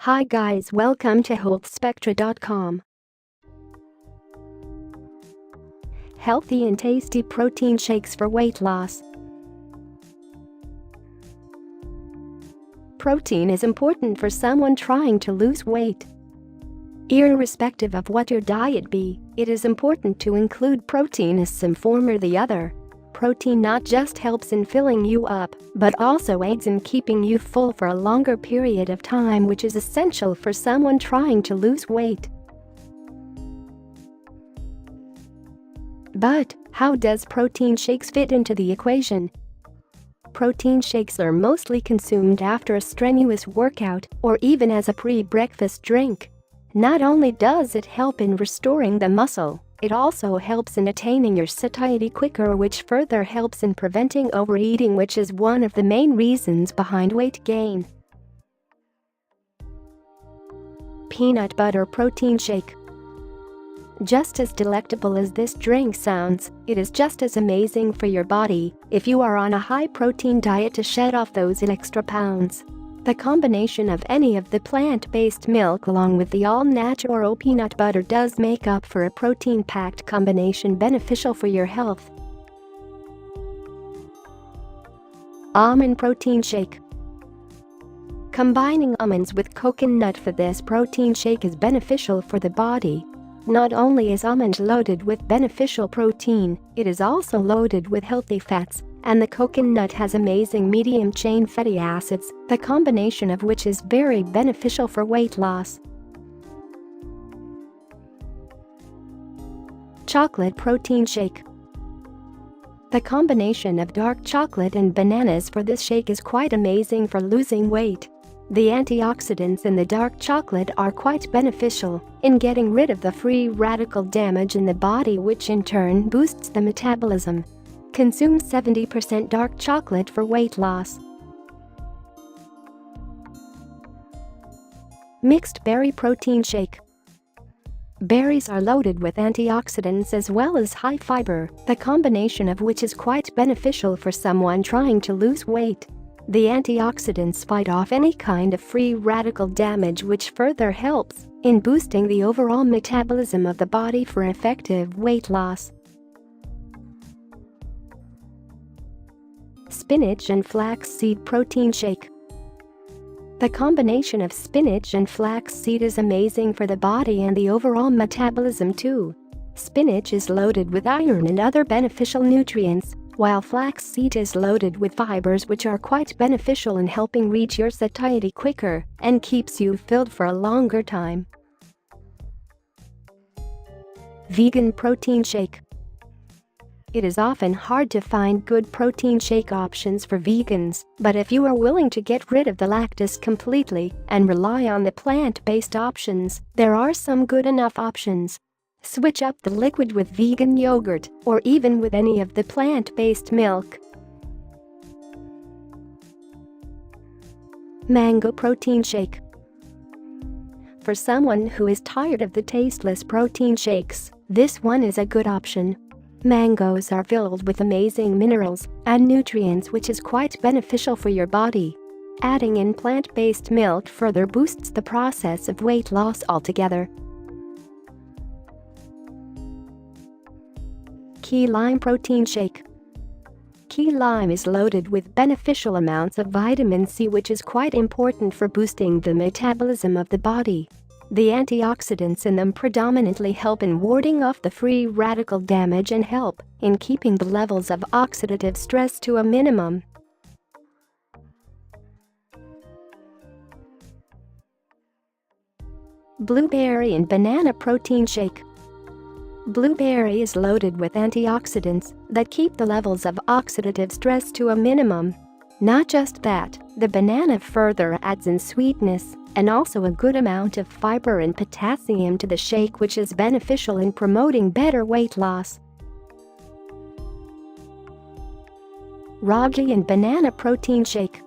Hi guys, welcome to Healthspectra.com. Healthy and tasty protein shakes for weight loss. Protein is important for someone trying to lose weight. Irrespective of what your diet be, it is important to include protein as some form or the other. Protein not just helps in filling you up, but also aids in keeping you full for a longer period of time, which is essential for someone trying to lose weight. But how does protein shakes fit into the equation? Protein shakes are mostly consumed after a strenuous workout or even as a pre-breakfast drink. Not only does it help in restoring the muscle, it also helps in attaining your satiety quicker, which further helps in preventing overeating, which is one of the main reasons behind weight gain. Peanut butter protein shake. Just as delectable as this drink sounds, it is just as amazing for your body if you are on a high-protein diet to shed off those extra pounds. The combination of any of the plant-based milk along with the all-natural peanut butter does make up for a protein-packed combination beneficial for your health. Almond protein shake. Combining almonds with coconut for this protein shake is beneficial for the body. Not only is almond loaded with beneficial protein, it is also loaded with healthy fats, and the coconut has amazing medium-chain fatty acids, the combination of which is very beneficial for weight loss. Chocolate protein shake. The combination of dark chocolate and bananas for this shake is quite amazing for losing weight. The antioxidants in the dark chocolate are quite beneficial in getting rid of the free radical damage in the body, which in turn boosts the metabolism. Consume 70% dark chocolate for weight loss. Mixed berry protein shake. Berries are loaded with antioxidants as well as high fiber, the combination of which is quite beneficial for someone trying to lose weight. The antioxidants fight off any kind of free radical damage, which further helps in boosting the overall metabolism of the body for effective weight loss. Spinach and flaxseed protein shake. The combination of spinach and flaxseed is amazing for the body and the overall metabolism too. Spinach is loaded with iron and other beneficial nutrients, while flaxseed is loaded with fibers which are quite beneficial in helping reach your satiety quicker and keeps you filled for a longer time. Vegan protein shake. It is often hard to find good protein shake options for vegans, but if you are willing to get rid of the lactose completely and rely on the plant-based options, there are some good enough options. Switch up the liquid with vegan yogurt or even with any of the plant-based milk. Mango protein shake. For someone who is tired of the tasteless protein shakes, this one is a good option. Mangoes are filled with amazing minerals and nutrients, which is quite beneficial for your body. Adding in plant-based milk further boosts the process of weight loss altogether. Key lime protein shake. Key lime is loaded with beneficial amounts of vitamin C, which is quite important for boosting the metabolism of the body. The antioxidants in them predominantly help in warding off the free radical damage and help in keeping the levels of oxidative stress to a minimum. Blueberry and banana protein shake. Blueberry is loaded with antioxidants that keep the levels of oxidative stress to a minimum. Not just that, the banana further adds in sweetness and also a good amount of fiber and potassium to the shake, which is beneficial in promoting better weight loss. Ragi and banana protein shake.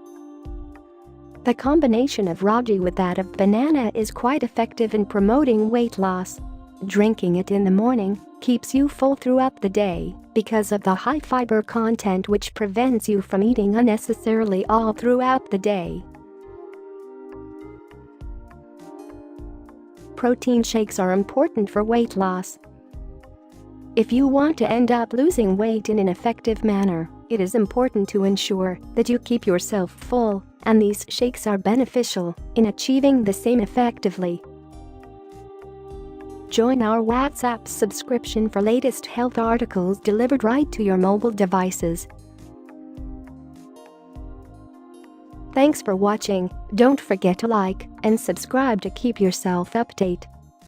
The combination of ragi with that of banana is quite effective in promoting weight loss. Drinking it in the morning keeps you full throughout the day because of the high fiber content, which prevents you from eating unnecessarily all throughout the day. protein shakes are important for weight loss. If you want to end up losing weight in an effective manner, it is important to ensure that you keep yourself full, and these shakes are beneficial in achieving the same effectively. Join our WhatsApp subscription for latest health articles delivered right to your mobile devices. Thanks for watching. Don't forget to like and subscribe to keep yourself updated.